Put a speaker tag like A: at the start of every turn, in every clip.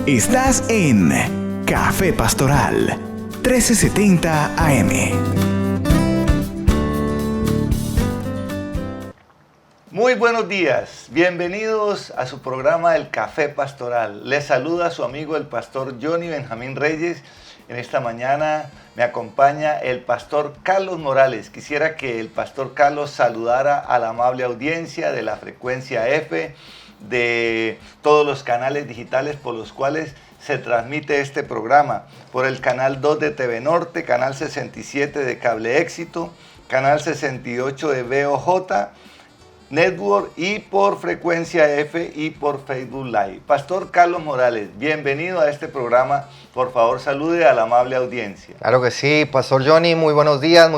A: Estás en Café Pastoral 1370 AM.
B: Muy buenos días, bienvenidos a su programa El Café Pastoral. Les saluda su amigo el pastor Johnny Benjamín Reyes. En esta mañana me acompaña el pastor Carlos Morales. Quisiera que el pastor Carlos saludara a la amable audiencia de la frecuencia F, de todos los canales digitales por los cuales se transmite este programa, por el canal 2 de TV Norte, canal 67 de Cable Éxito, canal 68 de BOJ Network y por frecuencia F y por Facebook Live. Pastor Carlos Morales, bienvenido a este programa. Por favor, salude a la amable audiencia.
C: Claro que sí, Pastor Johnny, muy buenos días,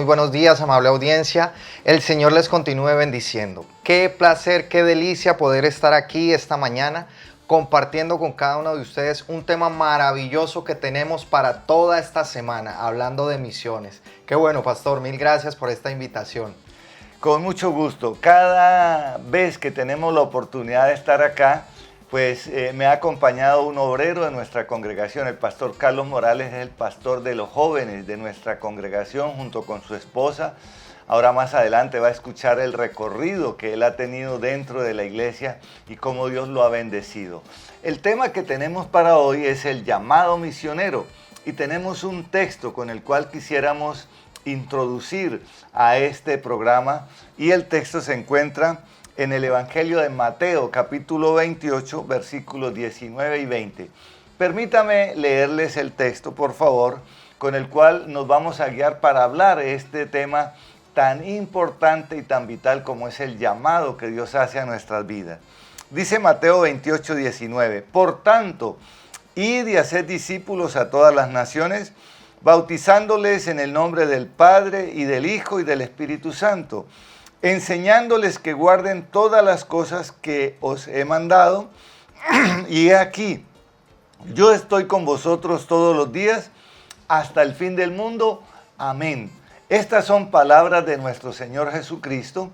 C: amable audiencia. El Señor les continúe bendiciendo. Qué placer, qué delicia poder estar aquí esta mañana compartiendo con cada uno de ustedes un tema maravilloso que tenemos para toda esta semana, hablando de misiones. Qué bueno, Pastor, mil gracias por esta invitación.
B: Con mucho gusto. Cada vez que tenemos la oportunidad de estar acá, pues me ha acompañado un obrero de nuestra congregación. El pastor Carlos Morales es el pastor de los jóvenes de nuestra congregación junto con su esposa. Ahora más adelante va a escuchar el recorrido que él ha tenido dentro de la iglesia y cómo Dios lo ha bendecido. El tema que tenemos para hoy es el llamado misionero y tenemos un texto con el cual quisiéramos introducir a este programa, y el texto se encuentra en el Evangelio de Mateo, capítulo 28, versículos 19 y 20. Permítame leerles el texto, por favor, con el cual nos vamos a guiar para hablar de este tema tan importante y tan vital como es el llamado que Dios hace a nuestras vidas. Dice Mateo 28, 19, por tanto, id y haced discípulos a todas las naciones, bautizándoles en el nombre del Padre y del Hijo y del Espíritu Santo, enseñándoles que guarden todas las cosas que os he mandado, y he aquí, yo estoy con vosotros todos los días hasta el fin del mundo. Amén. Estas son palabras de nuestro Señor Jesucristo,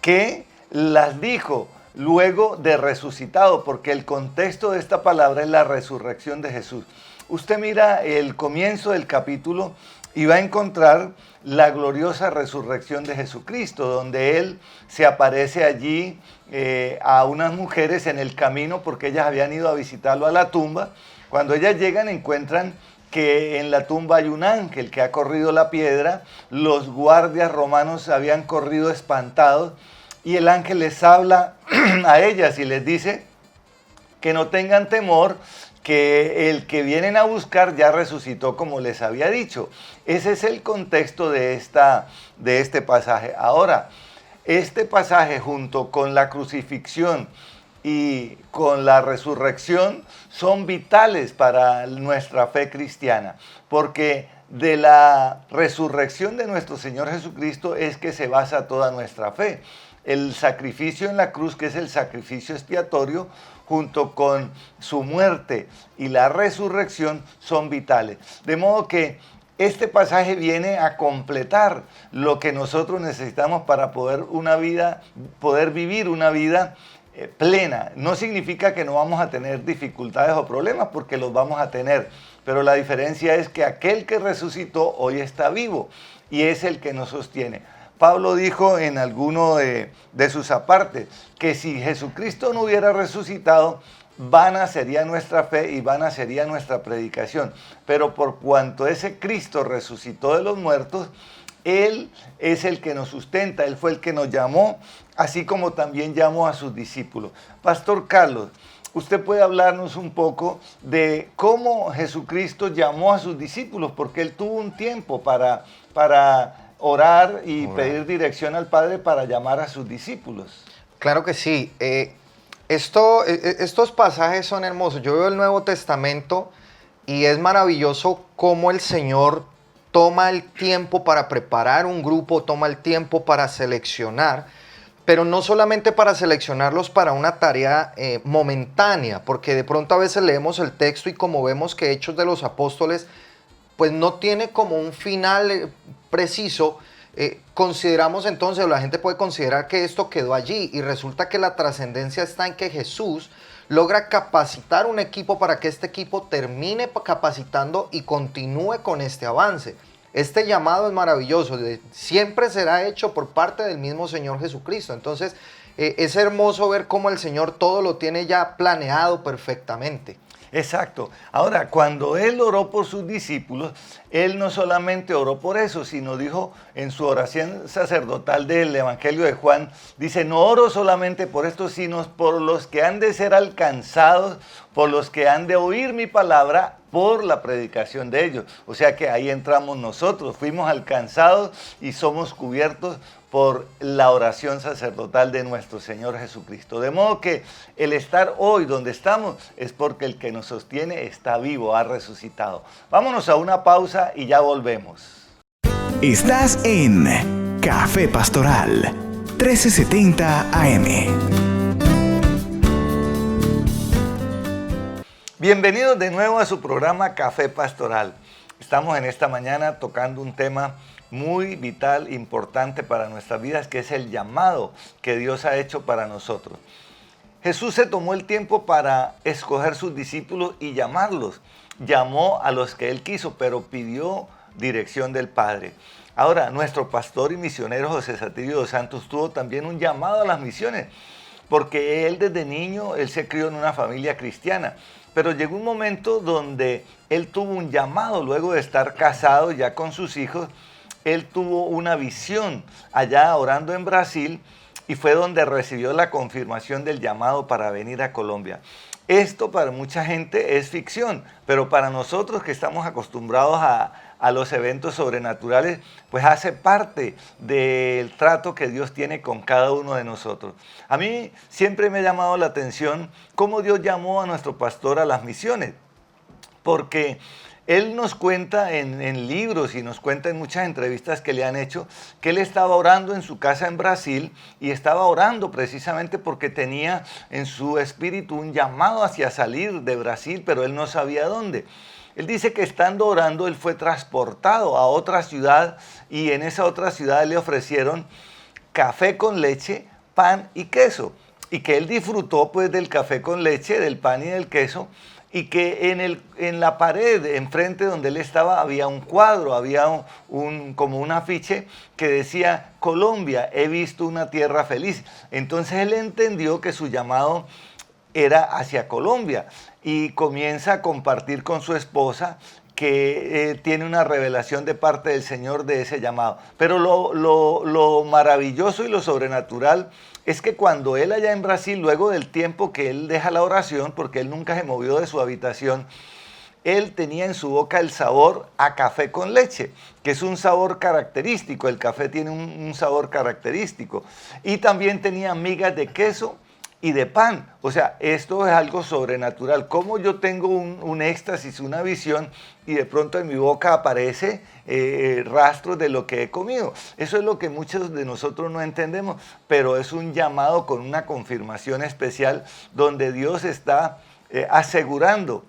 B: que las dijo luego de resucitado, porque el contexto de esta palabra es la resurrección de Jesús. Usted mira el comienzo del capítulo y va a encontrar la gloriosa resurrección de Jesucristo, donde Él se aparece allí a unas mujeres en el camino porque ellas habían ido a visitarlo a la tumba. Cuando ellas llegan encuentran que en la tumba hay un ángel que ha corrido la piedra, los guardias romanos habían corrido espantados y el ángel les habla a ellas y les dice que no tengan temor, que el que vienen a buscar ya resucitó como les había dicho. Ese es el contexto de este pasaje. Ahora, este pasaje junto con la crucifixión y con la resurrección son vitales para nuestra fe cristiana, porque de la resurrección de nuestro Señor Jesucristo es que se basa toda nuestra fe. El sacrificio en la cruz, que es el sacrificio expiatorio, junto con su muerte y la resurrección son vitales. De modo que este pasaje viene a completar lo que nosotros necesitamos para poder vivir una vida plena. No significa que no vamos a tener dificultades o problemas, porque los vamos a tener, pero la diferencia es que aquel que resucitó hoy está vivo y es el que nos sostiene. Pablo dijo en alguno de sus apartes que si Jesucristo no hubiera resucitado, vana sería nuestra fe y vana sería nuestra predicación. Pero por cuanto ese Cristo resucitó de los muertos, Él es el que nos sustenta, Él fue el que nos llamó, así como también llamó a sus discípulos. Pastor Carlos, usted puede hablarnos un poco de cómo Jesucristo llamó a sus discípulos, porque Él tuvo un tiempo para orar y pedir dirección al Padre para llamar a sus discípulos.
C: Claro que sí. Estos pasajes son hermosos. Yo veo el Nuevo Testamento y es maravilloso cómo el Señor toma el tiempo para preparar un grupo, toma el tiempo para seleccionar, pero no solamente para seleccionarlos para una tarea momentánea, porque de pronto a veces leemos el texto y como vemos que Hechos de los Apóstoles pues no tiene como un final preciso, consideramos entonces, o la gente puede considerar que esto quedó allí y resulta que la trascendencia está en que Jesús logra capacitar un equipo para que este equipo termine capacitando y continúe con este avance. Este llamado es maravilloso, siempre será hecho por parte del mismo Señor Jesucristo. Entonces, es hermoso ver cómo el Señor todo lo tiene ya planeado perfectamente.
B: Exacto. Ahora, cuando Él oró por sus discípulos, Él no solamente oró por eso, sino dijo en su oración sacerdotal del Evangelio de Juan, dice, no oro solamente por esto, sino por los que han de ser alcanzados, por los que han de oír mi palabra, por la predicación de ellos. O sea que ahí entramos nosotros, fuimos alcanzados y somos cubiertos por la oración sacerdotal de nuestro Señor Jesucristo. De modo que el estar hoy donde estamos es porque el que nos sostiene está vivo, ha resucitado. Vámonos a una pausa y ya volvemos.
A: Estás en Café Pastoral, 1370 AM.
B: Bienvenidos de nuevo a su programa Café Pastoral. Estamos en esta mañana tocando un tema muy vital, importante para nuestras vidas, que es el llamado que Dios ha hecho para nosotros. Jesús se tomó el tiempo para escoger sus discípulos y llamarlos. Llamó a los que Él quiso, pero pidió dirección del Padre. Ahora, nuestro pastor y misionero José Satirio dos Santos tuvo también un llamado a las misiones, porque él desde niño, él se crió en una familia cristiana. Pero llegó un momento donde él tuvo un llamado, luego de estar casado ya con sus hijos, él tuvo una visión allá orando en Brasil y fue donde recibió la confirmación del llamado para venir a Colombia. Esto para mucha gente es ficción, pero para nosotros que estamos acostumbrados a los eventos sobrenaturales, pues hace parte del trato que Dios tiene con cada uno de nosotros. A mí siempre me ha llamado la atención cómo Dios llamó a nuestro pastor a las misiones, porque él nos cuenta en libros y nos cuenta en muchas entrevistas que le han hecho que él estaba orando en su casa en Brasil y estaba orando precisamente porque tenía en su espíritu un llamado hacia salir de Brasil, pero él no sabía dónde. Él dice que estando orando él fue transportado a otra ciudad y en esa otra ciudad le ofrecieron café con leche, pan y queso, y que él disfrutó pues del café con leche, del pan y del queso, y que en la pared enfrente donde él estaba había un cuadro, había como un afiche que decía: Colombia, he visto una tierra feliz. Entonces él entendió que su llamado era hacia Colombia y comienza a compartir con su esposa que tiene una revelación de parte del Señor de ese llamado. Pero lo maravilloso y lo sobrenatural es que cuando él allá en Brasil, luego del tiempo que él deja la oración, porque él nunca se movió de su habitación, él tenía en su boca el sabor a café con leche, que es un sabor característico. El café tiene un sabor característico. Y también tenía migas de queso y de pan. O sea, esto es algo sobrenatural. Como yo tengo un éxtasis, una visión, y de pronto en mi boca aparece rastros de lo que he comido. Eso es lo que muchos de nosotros no entendemos, pero es un llamado con una confirmación especial donde Dios está asegurando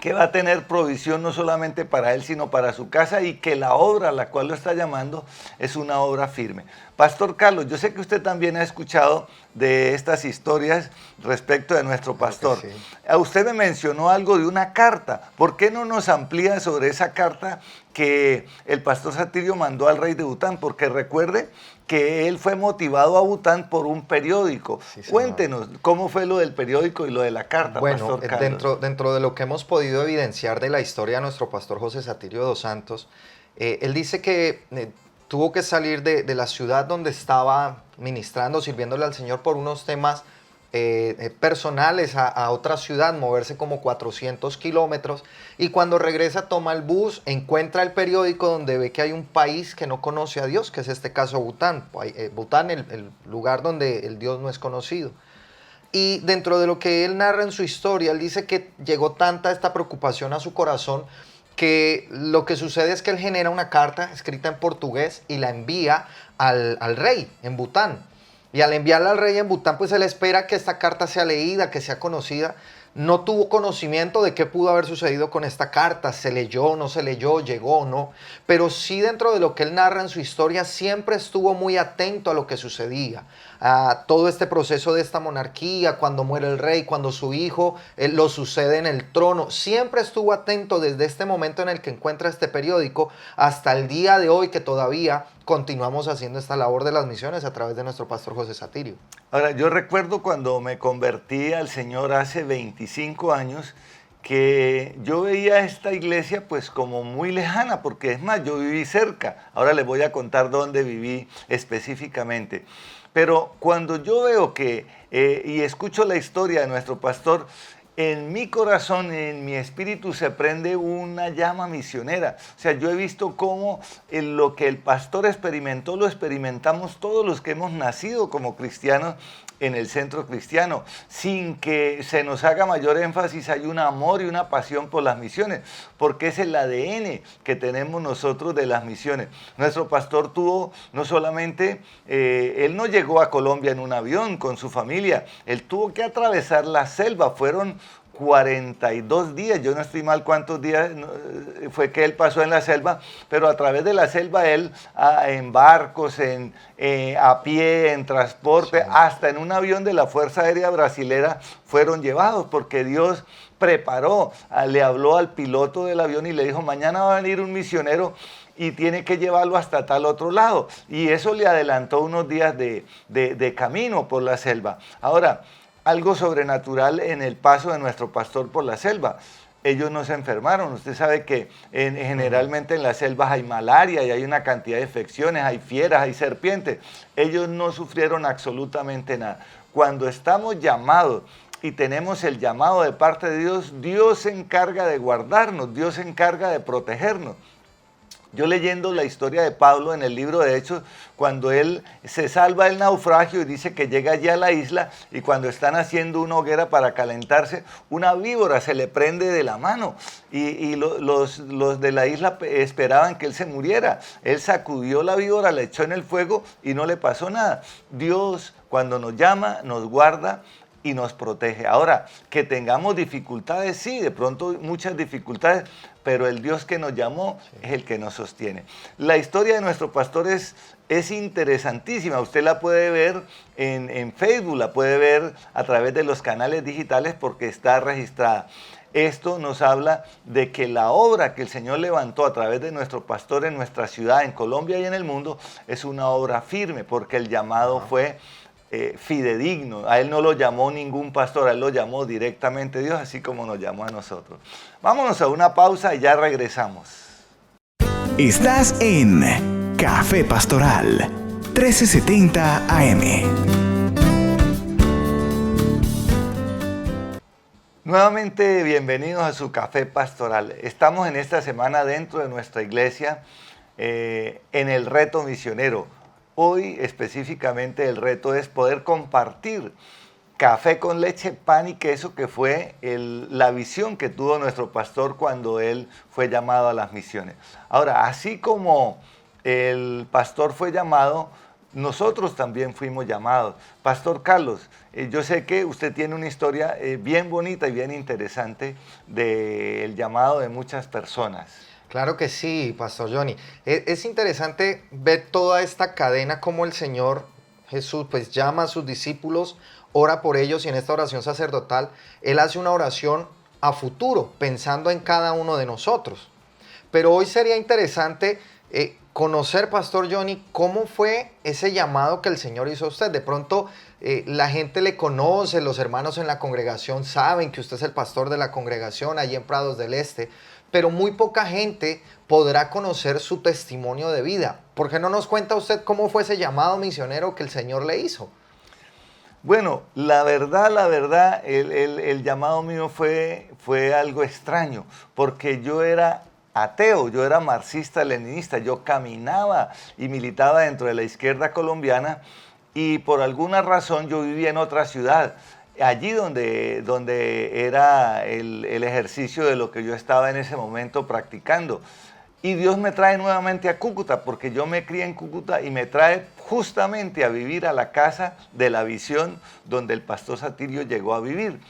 B: que va a tener provisión no solamente para él, sino para su casa, y que la obra a la cual lo está llamando es una obra firme. Pastor Carlos, yo sé que usted también ha escuchado de estas historias respecto de nuestro pastor. Sí. Usted me mencionó algo de una carta. ¿Por qué no nos amplía sobre esa carta que el pastor Satirio mandó al rey de Bután? Porque recuerde que él fue motivado a Bután por un periódico. Sí, cuéntenos, ¿cómo fue lo del periódico y lo de la carta,
C: Pastor
B: Carlos?
C: Dentro de lo que hemos podido evidenciar de la historia de nuestro pastor José Satirio dos Santos, él dice que tuvo que salir de la ciudad donde estaba ministrando, sirviéndole al Señor por unos temas personales a otra ciudad, moverse como 400 kilómetros, y cuando regresa toma el bus, encuentra el periódico donde ve que hay un país que no conoce a Dios, que es este caso Bután. Bután, el lugar donde el Dios no es conocido. Y dentro de lo que él narra en su historia, él dice que llegó tanta esta preocupación a su corazón que lo que sucede es que él genera una carta escrita en portugués y la envía al rey en Bután. Y al enviarla al rey en Bután, pues él espera que esta carta sea leída, que sea conocida, no tuvo conocimiento de qué pudo haber sucedido con esta carta, se leyó, no se leyó, llegó o no, pero sí dentro de lo que él narra en su historia siempre estuvo muy atento a lo que sucedía, a todo este proceso de esta monarquía, cuando muere el rey, cuando su hijo lo sucede en el trono, siempre estuvo atento desde este momento en el que encuentra este periódico hasta el día de hoy que todavía continuamos haciendo esta labor de las misiones a través de nuestro pastor José Satirio.
B: Ahora, yo recuerdo cuando me convertí al Señor hace 25 años, que yo veía esta iglesia pues como muy lejana, porque es más, yo viví cerca. Ahora les voy a contar dónde viví específicamente. Pero cuando yo veo y escucho la historia de nuestro pastor, en mi corazón, en mi espíritu se prende una llama misionera. O sea, yo he visto cómo lo que el pastor experimentó, lo experimentamos todos los que hemos nacido como cristianos en el centro cristiano. Sin que se nos haga mayor énfasis, hay un amor y una pasión por las misiones, porque es el ADN que tenemos nosotros de las misiones. Nuestro pastor tuvo, no solamente, él no llegó a Colombia en un avión con su familia, él tuvo que atravesar la selva, fueron 42 días, yo no estoy mal cuántos días fue que él pasó en la selva, pero a través de la selva él en barcos, a pie, en transporte, sí, hasta en un avión de la Fuerza Aérea Brasilera fueron llevados, porque Dios preparó, le habló al piloto del avión y le dijo, mañana va a venir un misionero y tiene que llevarlo hasta tal otro lado, y eso le adelantó unos días de camino por la selva. Ahora, algo sobrenatural en el paso de nuestro pastor por la selva. Ellos no se enfermaron. Usted sabe que generalmente en las selvas hay malaria y hay una cantidad de infecciones, hay fieras, hay serpientes. Ellos no sufrieron absolutamente nada. Cuando estamos llamados y tenemos el llamado de parte de Dios, Dios se encarga de guardarnos, Dios se encarga de protegernos. Yo leyendo la historia de Pablo en el libro de Hechos, cuando él se salva del naufragio y dice que llega allí a la isla, y cuando están haciendo una hoguera para calentarse, una víbora se le prende de la mano y los de la isla esperaban que él se muriera. Él sacudió la víbora, la echó en el fuego y no le pasó nada. Dios, cuando nos llama, nos guarda y nos protege. Ahora, que tengamos dificultades, sí, de pronto muchas dificultades, pero el Dios que nos llamó es el que nos sostiene. La historia de nuestro pastor es interesantísima. Usted la puede ver en Facebook, la puede ver a través de los canales digitales porque está registrada. Esto nos habla de que la obra que el Señor levantó a través de nuestro pastor en nuestra ciudad, en Colombia y en el mundo, es una obra firme, porque el llamado fue fidedigno. A él no lo llamó ningún pastor, a él lo llamó directamente Dios, así como nos llamó a nosotros. Vámonos a una pausa y ya regresamos.
A: Estás en Café Pastoral 1370 AM.
B: Nuevamente bienvenidos a su Café Pastoral. Estamos en esta semana dentro de nuestra iglesia en el reto misionero. Hoy específicamente el reto es poder compartir café con leche, pan y queso, que fue la visión que tuvo nuestro pastor cuando él fue llamado a las misiones. Ahora, así como el pastor fue llamado, nosotros también fuimos llamados. Pastor Carlos, yo sé que usted tiene una historia bien bonita y bien interesante del llamado de muchas personas.
C: Claro que sí, Pastor Johnny. Es interesante ver toda esta cadena, como el Señor Jesús pues llama a sus discípulos, ora por ellos, y en esta oración sacerdotal Él hace una oración a futuro, pensando en cada uno de nosotros. Pero hoy sería interesante conocer, Pastor Johnny, cómo fue ese llamado que el Señor hizo a usted. De pronto la gente le conoce, los hermanos en la congregación saben que usted es el pastor de la congregación allí en Prados del Este, pero muy poca gente podrá conocer su testimonio de vida. ¿Por qué no nos cuenta usted cómo fue ese llamado misionero que el Señor le hizo?
B: Bueno, la verdad, el llamado mío fue algo extraño, porque yo era ateo, yo era marxista-leninista, yo caminaba y militaba dentro de la izquierda colombiana, y por alguna razón yo vivía en otra ciudad, allí donde era el ejercicio de lo que yo estaba en ese momento practicando. Y Dios me trae nuevamente a Cúcuta, porque yo me crié en Cúcuta, y me trae justamente a vivir a la casa de la visión donde el pastor Satirio llegó a vivir.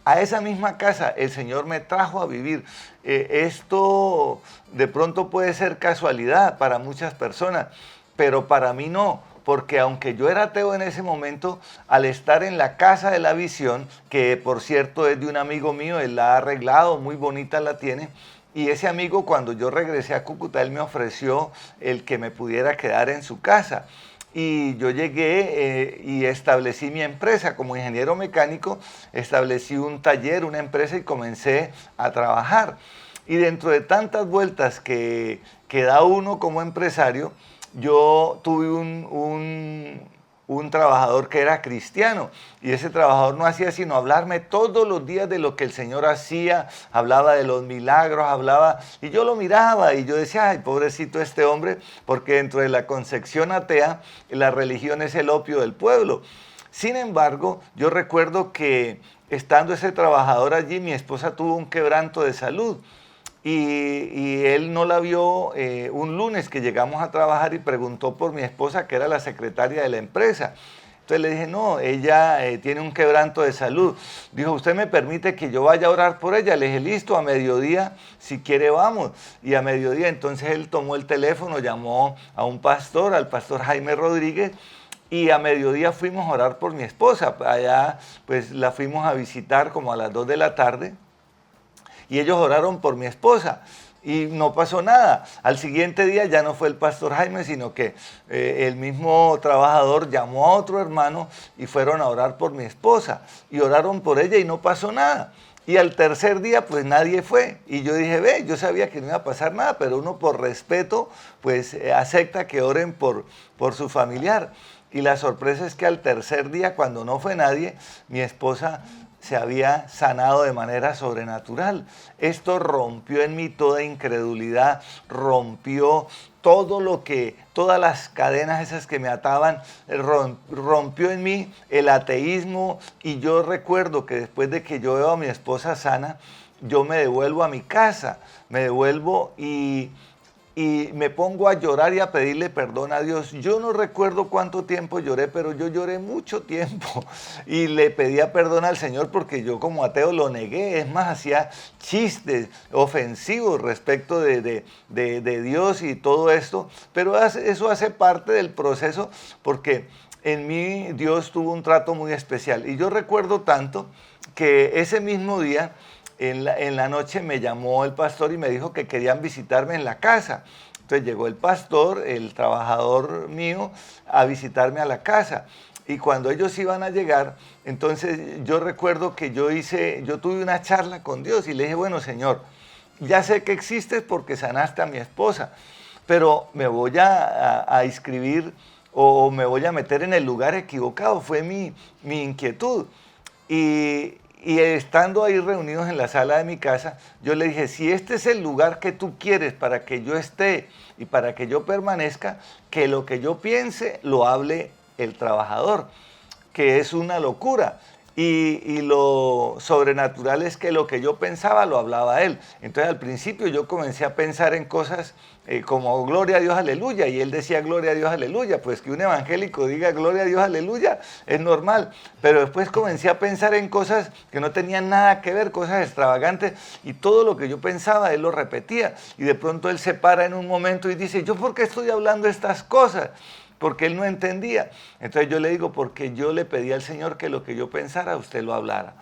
B: a esa misma casa el Señor me trajo a vivir. Esto de pronto puede ser casualidad para muchas personas, pero para mí no, porque aunque yo era ateo en ese momento, al estar en la casa de la visión, que por cierto es de un amigo mío, él la ha arreglado, muy bonita la tiene, y ese amigo cuando yo regresé a Cúcuta, él me ofreció el que me pudiera quedar en su casa. Y yo llegué y establecí mi empresa como ingeniero mecánico, establecí un taller, una empresa y comencé a trabajar. Y dentro de tantas vueltas que da uno como empresario, yo tuve un trabajador que era cristiano y ese trabajador no hacía sino hablarme todos los días de lo que el Señor hacía, hablaba de los milagros, hablaba, y yo lo miraba y yo decía, ay, pobrecito este hombre, porque dentro de la concepción atea, la religión es el opio del pueblo. Sin embargo, yo recuerdo que estando ese trabajador allí, mi esposa tuvo un quebranto de salud. Y él no la vio un lunes que llegamos a trabajar y preguntó por mi esposa, que era la secretaria de la empresa. Entonces le dije, no, ella tiene un quebranto de salud. Dijo, ¿usted me permite que yo vaya a orar por ella? Le dije, listo, a mediodía, si quiere vamos. Y a mediodía entonces él tomó el teléfono, llamó a un pastor, al pastor Jaime Rodríguez, y a mediodía fuimos a orar por mi esposa. Allá pues la fuimos a visitar como a las 2 de la tarde. Y ellos oraron por mi esposa y no pasó nada. Al siguiente día ya no fue el pastor Jaime, sino que el mismo trabajador llamó a otro hermano y fueron a orar por mi esposa. Y oraron por ella y no pasó nada. Y al tercer día pues nadie fue. Y yo dije, ve, yo sabía que no iba a pasar nada, pero uno por respeto pues acepta que oren por su familiar. Y la sorpresa es que al tercer día, cuando no fue nadie, mi esposa se había sanado de manera sobrenatural. Esto rompió en mí toda incredulidad, rompió todas las cadenas esas que me ataban, rompió en mí el ateísmo. Y yo recuerdo que después de que yo veo a mi esposa sana, yo me devuelvo a mi casa, me devuelvo y me pongo a llorar y a pedirle perdón a Dios. Yo no recuerdo cuánto tiempo lloré, pero yo lloré mucho tiempo y le pedía perdón al Señor porque yo como ateo lo negué. Es más, hacía chistes ofensivos respecto de Dios y todo esto, pero eso hace parte del proceso porque en mí Dios tuvo un trato muy especial. Y yo recuerdo tanto que ese mismo día, en la noche me llamó el pastor y me dijo que querían visitarme en la casa. Entonces llegó el pastor, el trabajador mío, a visitarme a la casa. Y cuando ellos iban a llegar, entonces yo recuerdo que yo tuve una charla con Dios y le dije, bueno, Señor, ya sé que existes porque sanaste a mi esposa, pero me voy a inscribir o me voy a meter en el lugar equivocado. Fue mi inquietud. Y estando ahí reunidos en la sala de mi casa, yo le dije, si este es el lugar que tú quieres para que yo esté y para que yo permanezca, que lo que yo piense lo hable el trabajador, que es una locura. Y lo sobrenatural es que lo que yo pensaba lo hablaba él. Entonces al principio yo comencé a pensar en cosas como gloria a Dios, aleluya, y él decía gloria a Dios, aleluya. Pues que un evangélico diga gloria a Dios, aleluya, es normal. Pero después comencé a pensar en cosas que no tenían nada que ver, cosas extravagantes, y todo lo que yo pensaba él lo repetía. Y de pronto él se para en un momento y dice, ¿yo por qué estoy hablando estas cosas? Porque él no entendía. Entonces yo le digo, porque yo le pedí al Señor que lo que yo pensara, usted lo hablara.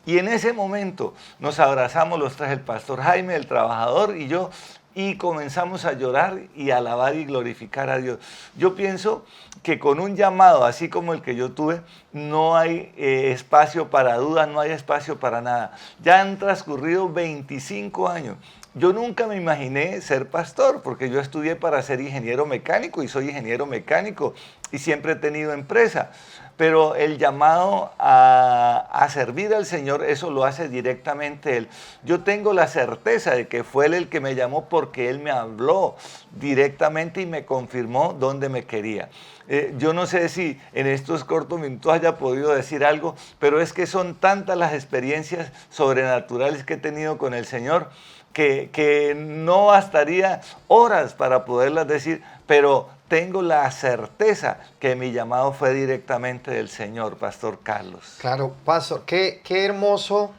B: Y en ese momento nos abrazamos los tres, el pastor Jaime, el trabajador y yo, y comenzamos a llorar y a alabar y glorificar a Dios. Yo pienso que con un llamado así como el que yo tuve, no hay espacio para dudas, no hay espacio para nada. Ya han transcurrido 25 años. Yo nunca me imaginé ser pastor, porque yo estudié para ser ingeniero mecánico y soy ingeniero mecánico y siempre he tenido empresa. Pero el llamado a servir al Señor, eso lo hace directamente Él. Yo tengo la certeza de que fue Él el que me llamó porque Él me habló directamente y me confirmó dónde me quería. Yo no sé si en estos cortos minutos haya podido decir algo, pero es que son tantas las experiencias sobrenaturales que he tenido con el Señor que no bastaría horas para poderlas decir, pero tengo la certeza que mi llamado fue directamente del Señor, Pastor Carlos.
C: Claro, Pastor, qué hermoso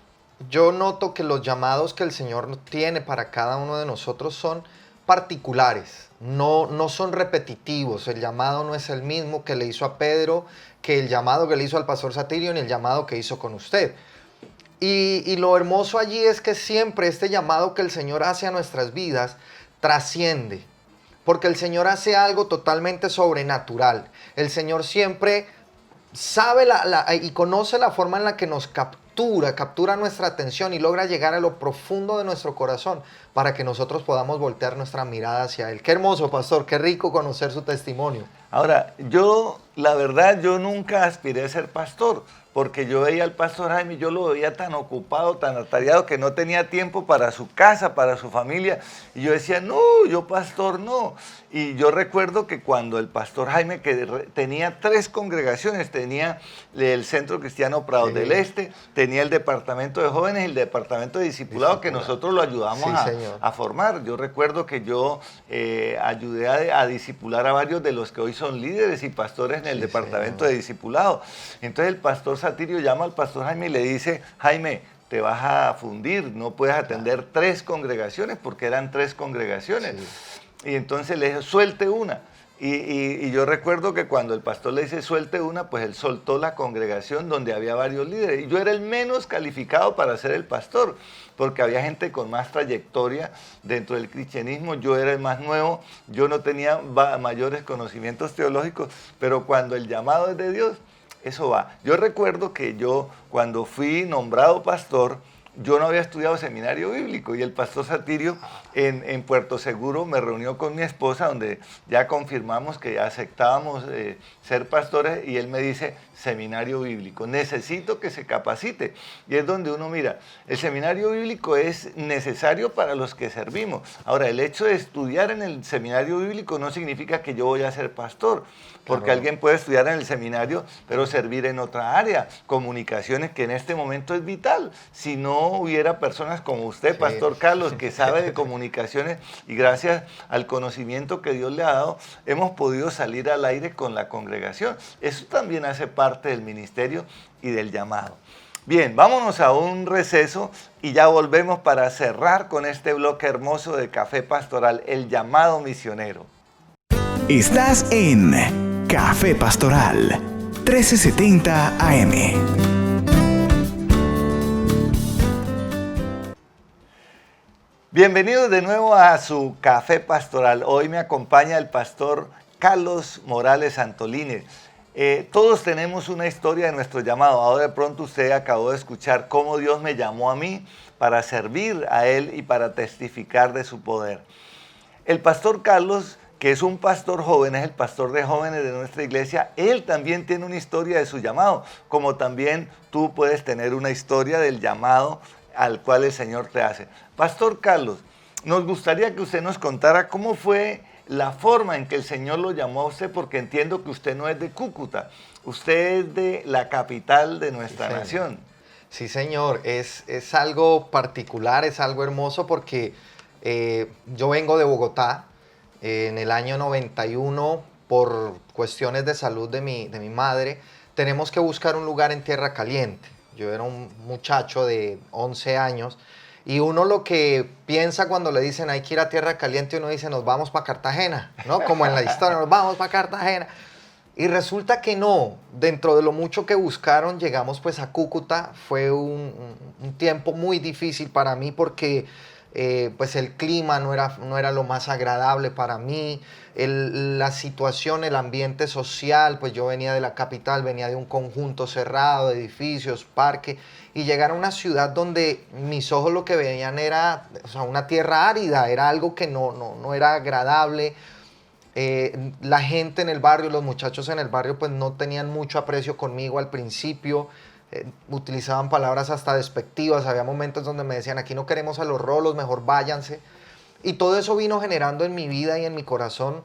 C: yo noto que los llamados que el Señor tiene para cada uno de nosotros son particulares, no son repetitivos. El llamado no es el mismo que le hizo a Pedro, que el llamado que le hizo al pastor Satirio, ni el llamado que hizo con usted. Y lo hermoso allí es que siempre este llamado que el Señor hace a nuestras vidas trasciende, porque el Señor hace algo totalmente sobrenatural. El Señor siempre sabe y conoce la forma en la que nos captura nuestra atención y logra llegar a lo profundo de nuestro corazón para que nosotros podamos voltear nuestra mirada hacia Él. Qué hermoso, pastor, qué rico conocer su testimonio.
B: Ahora, la verdad, yo nunca aspiré a ser pastor, porque yo veía al pastor Jaime, yo lo veía tan ocupado, tan atareado, que no tenía tiempo para su casa, para su familia. Y yo decía, no, yo pastor no. Y yo recuerdo que cuando el pastor Jaime, que tenía 3 congregaciones, tenía el Centro Cristiano Prados del Este, tenía el Departamento de Jóvenes y el Departamento de Discipulado, que nosotros lo ayudamos a formar. Yo recuerdo que yo ayudé a discipular a varios de los que hoy son líderes y pastores en el Departamento de Discipulado. Entonces el pastor Satirio llama al pastor Jaime y le dice, Jaime, te vas a fundir, no puedes atender 3 congregaciones, porque eran 3 congregaciones. Sí. Y entonces le dijo, suelte una. Y yo recuerdo que cuando el pastor le dice suelte una, pues él soltó la congregación donde había varios líderes. Y yo era el menos calificado para ser el pastor, porque había gente con más trayectoria dentro del cristianismo. Yo era el más nuevo, yo no tenía mayores conocimientos teológicos, pero cuando el llamado es de Dios, eso va. Yo recuerdo que yo, cuando fui nombrado pastor, yo no había estudiado seminario bíblico y el pastor Satirio en Puerto Seguro me reunió con mi esposa, donde ya confirmamos que aceptábamos ser pastores, y él me dice, seminario bíblico, necesito que se capacite. Y es donde uno mira, el seminario bíblico es necesario para los que servimos. Ahora, el hecho de estudiar en el seminario bíblico no significa que yo voy a ser pastor, porque claro, alguien puede estudiar en el seminario, pero servir en otra área, comunicaciones, que en este momento es vital. Si no hubiera personas como usted, Pastor Carlos, que sabe de comunicaciones, y gracias al conocimiento que Dios le ha dado, hemos podido salir al aire con la congregación. Eso también hace parte del ministerio y del llamado. Bien, vámonos a un receso y ya volvemos para cerrar con este bloque hermoso de Café Pastoral, el llamado misionero.
A: Estás en Café Pastoral, 1370 AM.
B: Bienvenidos de nuevo a su Café Pastoral. Hoy me acompaña el pastor Carlos Morales Santolini. Todos tenemos una historia de nuestro llamado. Ahora de pronto usted acabó de escuchar cómo Dios me llamó a mí para servir a Él y para testificar de su poder. El pastor Carlos, que es un pastor joven, es el pastor de jóvenes de nuestra iglesia, él también tiene una historia de su llamado, como también tú puedes tener una historia del llamado al cual el Señor te hace. Pastor Carlos, nos gustaría que usted nos contara cómo fue la forma en que el Señor lo llamó a usted, porque entiendo que usted no es de Cúcuta, usted es de la capital de nuestra nación.
C: Sí, señor, es algo particular, es algo hermoso, porque yo vengo de Bogotá. En el año 91, por cuestiones de salud de mi madre, tenemos que buscar un lugar en Tierra Caliente. Yo era un muchacho de 11 años y uno lo que piensa cuando le dicen hay que ir a Tierra Caliente, uno dice nos vamos para Cartagena, ¿no? Como en la historia, nos vamos para Cartagena. Y resulta que no, dentro de lo mucho que buscaron, llegamos pues a Cúcuta. Fue un tiempo muy difícil para mí, porque pues el clima no era lo más agradable para mí, la situación, el ambiente social, pues yo venía de la capital, venía de un conjunto cerrado de edificios, parque, y llegar a una ciudad donde mis ojos lo que veían era, o sea, una tierra árida, era algo que no era agradable. La gente en el barrio, los muchachos en el barrio, pues no tenían mucho aprecio conmigo al principio. Utilizaban palabras hasta despectivas. Había momentos donde me decían, aquí no queremos a los rolos, mejor váyanse. Y todo eso vino generando en mi vida y en mi corazón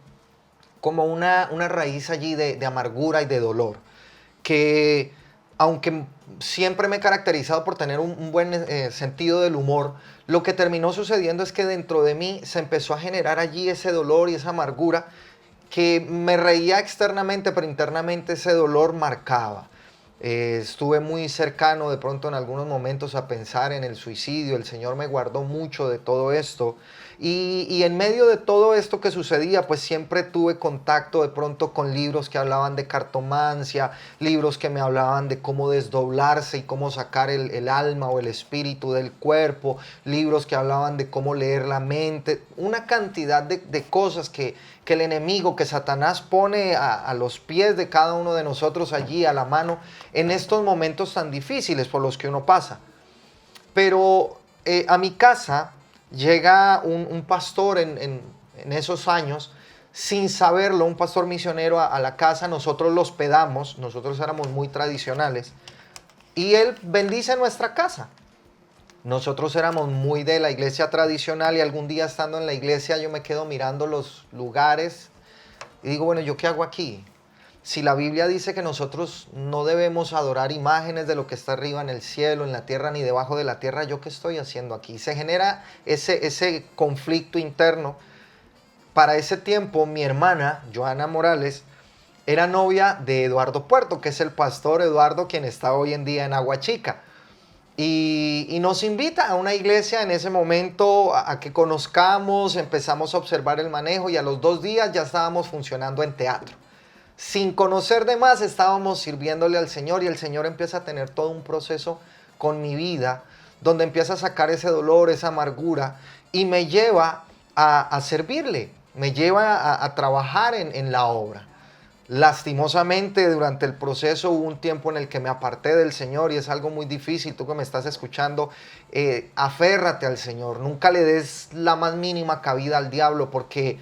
C: como una raíz allí de amargura y de dolor, que aunque siempre me he caracterizado por tener un buen sentido del humor, lo que terminó sucediendo es que dentro de mí se empezó a generar allí ese dolor y esa amargura, que me reía externamente, pero internamente ese dolor marcaba. Estuve muy cercano de pronto en algunos momentos a pensar en el suicidio. El Señor me guardó mucho de todo esto. Y en medio de todo esto que sucedía, pues siempre tuve contacto de pronto con libros que hablaban de cartomancia, libros que me hablaban de cómo desdoblarse y cómo sacar el alma o el espíritu del cuerpo, libros que hablaban de cómo leer la mente, una cantidad de cosas que el enemigo, que Satanás pone a los pies de cada uno de nosotros allí a la mano en estos momentos tan difíciles por los que uno pasa. Pero a mi casa llega un pastor en esos años, sin saberlo, un pastor misionero a la casa. Nosotros lo hospedamos, nosotros éramos muy tradicionales, y él bendice nuestra casa. Nosotros éramos muy de la iglesia tradicional, y algún día estando en la iglesia yo me quedo mirando los lugares y digo, bueno, ¿yo qué hago aquí? Si la Biblia dice que nosotros no debemos adorar imágenes de lo que está arriba en el cielo, en la tierra, ni debajo de la tierra, ¿yo qué estoy haciendo aquí? Se genera ese conflicto interno. Para ese tiempo, mi hermana, Joana Morales, era novia de Eduardo Puerto, que es el pastor Eduardo, quien está hoy en día en Aguachica. Y nos invita a una iglesia en ese momento a que conozcamos, empezamos a observar el manejo, y a los 2 días ya estábamos funcionando en teatro. Sin conocer de más, estábamos sirviéndole al Señor, y el Señor empieza a tener todo un proceso con mi vida, donde empieza a sacar ese dolor, esa amargura, y me lleva a servirle, me lleva a trabajar en la obra. Lastimosamente, durante el proceso hubo un tiempo en el que me aparté del Señor, y es algo muy difícil. Tú que me estás escuchando, aférrate al Señor, nunca le des la más mínima cabida al diablo, porque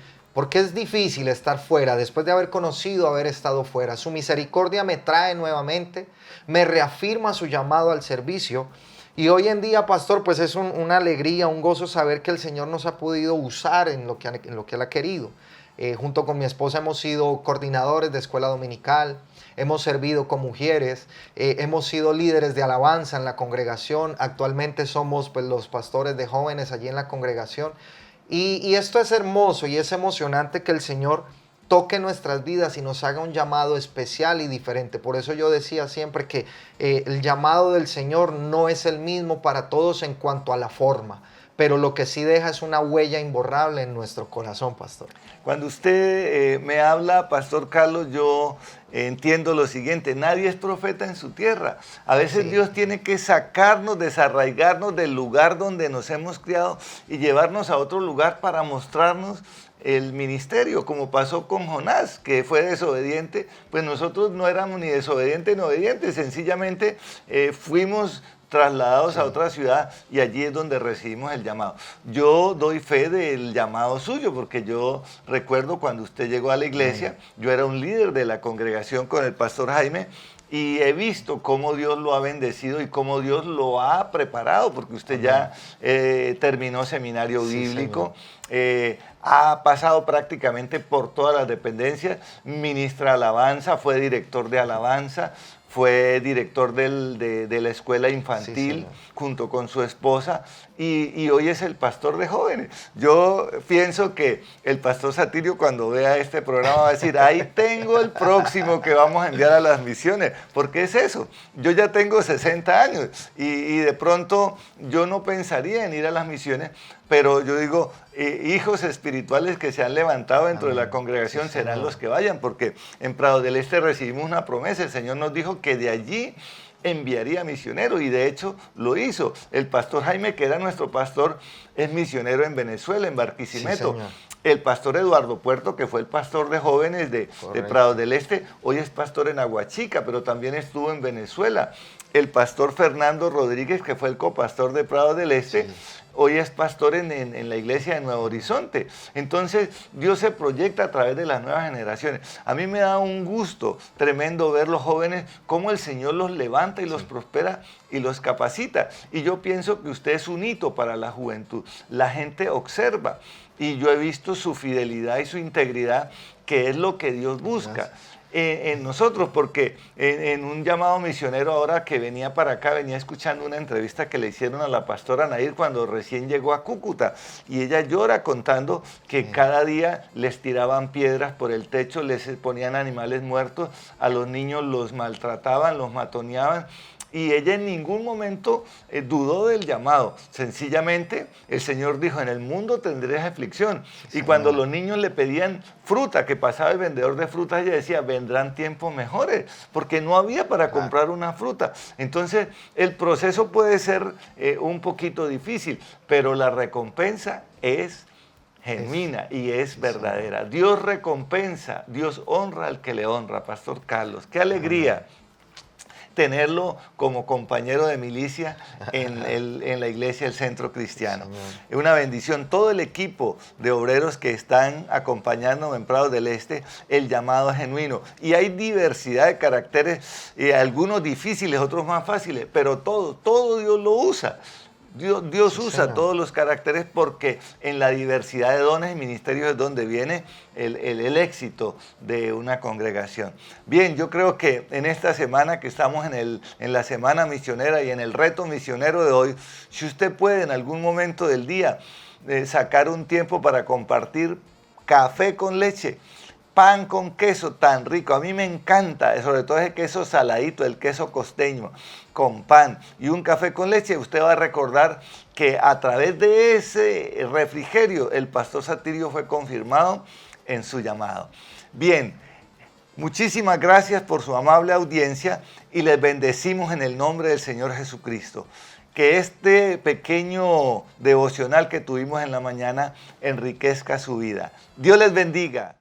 C: es difícil estar fuera, después de haber conocido haber estado fuera. Su misericordia me trae nuevamente, me reafirma su llamado al servicio, y hoy en día, pastor, pues es una alegría, un gozo saber que el Señor nos ha podido usar en lo que Él ha querido. Junto con mi esposa hemos sido coordinadores de escuela dominical, hemos servido con mujeres, hemos sido líderes de alabanza en la congregación. Actualmente somos, pues, los pastores de jóvenes allí en la congregación. Y esto es hermoso y es emocionante que el Señor toque nuestras vidas y nos haga un llamado especial y diferente. Por eso yo decía siempre que el llamado del Señor no es el mismo para todos en cuanto a la forma, pero lo que sí deja es una huella imborrable en nuestro corazón, pastor.
B: Cuando usted me habla, Pastor Carlos, yo entiendo lo siguiente: nadie es profeta en su tierra. A veces Dios tiene que sacarnos, desarraigarnos del lugar donde nos hemos criado y llevarnos a otro lugar para mostrarnos el ministerio, como pasó con Jonás, que fue desobediente. Pues nosotros no éramos ni desobedientes ni obedientes, sencillamente fuimos trasladados a otra ciudad, y allí es donde recibimos el llamado. Yo doy fe del llamado suyo, porque yo recuerdo cuando usted llegó a la iglesia, yo era un líder de la congregación con el pastor Jaime, y he visto cómo Dios lo ha bendecido y cómo Dios lo ha preparado, porque usted ya terminó seminario bíblico, ha pasado prácticamente por todas las dependencias, ministra alabanza, fue director de alabanza, fue director de la escuela infantil, junto con su esposa, y hoy es el pastor de jóvenes. Yo pienso que el pastor Satirio, cuando vea este programa, va a decir: ahí tengo el próximo que vamos a enviar a las misiones, porque es eso. Yo ya tengo 60 años y de pronto yo no pensaría en ir a las misiones, pero yo digo, hijos espirituales que se han levantado dentro de la congregación serán los que vayan, porque en Prado del Este recibimos una promesa. El Señor nos dijo que de allí enviaría misioneros, y de hecho lo hizo. El pastor Jaime, que era nuestro pastor, es misionero en Venezuela, en Barquisimeto. El pastor Eduardo Puerto, que fue el pastor de jóvenes de Prado del Este, hoy es pastor en Aguachica, pero también estuvo en Venezuela. El pastor Fernando Rodríguez, que fue el copastor de Prado del Este, hoy es pastor en la iglesia de Nuevo Horizonte. Entonces, Dios se proyecta a través de las nuevas generaciones. A mí me da un gusto tremendo ver los jóvenes, cómo el Señor los levanta y los prospera y los capacita. Y yo pienso que usted es un hito para la juventud. La gente observa, y yo he visto su fidelidad y su integridad, que es lo que Dios busca. en nosotros, porque en un llamado misionero ahora que venía para acá, venía escuchando una entrevista que le hicieron a la pastora Nair cuando recién llegó a Cúcuta, y ella llora contando que cada día les tiraban piedras por el techo, les ponían animales muertos, a los niños los maltrataban, los matoneaban, y ella en ningún momento dudó del llamado. Sencillamente el Señor dijo, en el mundo tendréis aflicción. Sí, y cuando los niños le pedían fruta, que pasaba el vendedor de frutas, ella decía, vendrán tiempos mejores, porque no había para comprar una fruta. Entonces el proceso puede ser un poquito difícil, pero la recompensa es genuina y es verdadera. Dios recompensa, Dios honra al que le honra, Pastor Carlos. ¡Qué alegría! Tenerlo como compañero de milicia en la iglesia del Centro Cristiano. Es una bendición. Todo el equipo de obreros que están acompañándome en Prados del Este, el llamado es genuino. Y hay diversidad de caracteres, algunos difíciles, otros más fáciles, pero todo Dios lo usa. Dios usa todos los caracteres, porque en la diversidad de dones y ministerios es donde viene el éxito de una congregación. Bien, yo creo que en esta semana que estamos en la semana misionera y en el reto misionero de hoy, si usted puede en algún momento del día sacar un tiempo para compartir café con leche, pan con queso tan rico, a mí me encanta, sobre todo ese queso saladito, el queso costeño, con pan y un café con leche, usted va a recordar que a través de ese refrigerio el pastor Satirio fue confirmado en su llamado. Bien, muchísimas gracias por su amable audiencia y les bendecimos en el nombre del Señor Jesucristo. Que este pequeño devocional que tuvimos en la mañana enriquezca su vida. Dios les bendiga.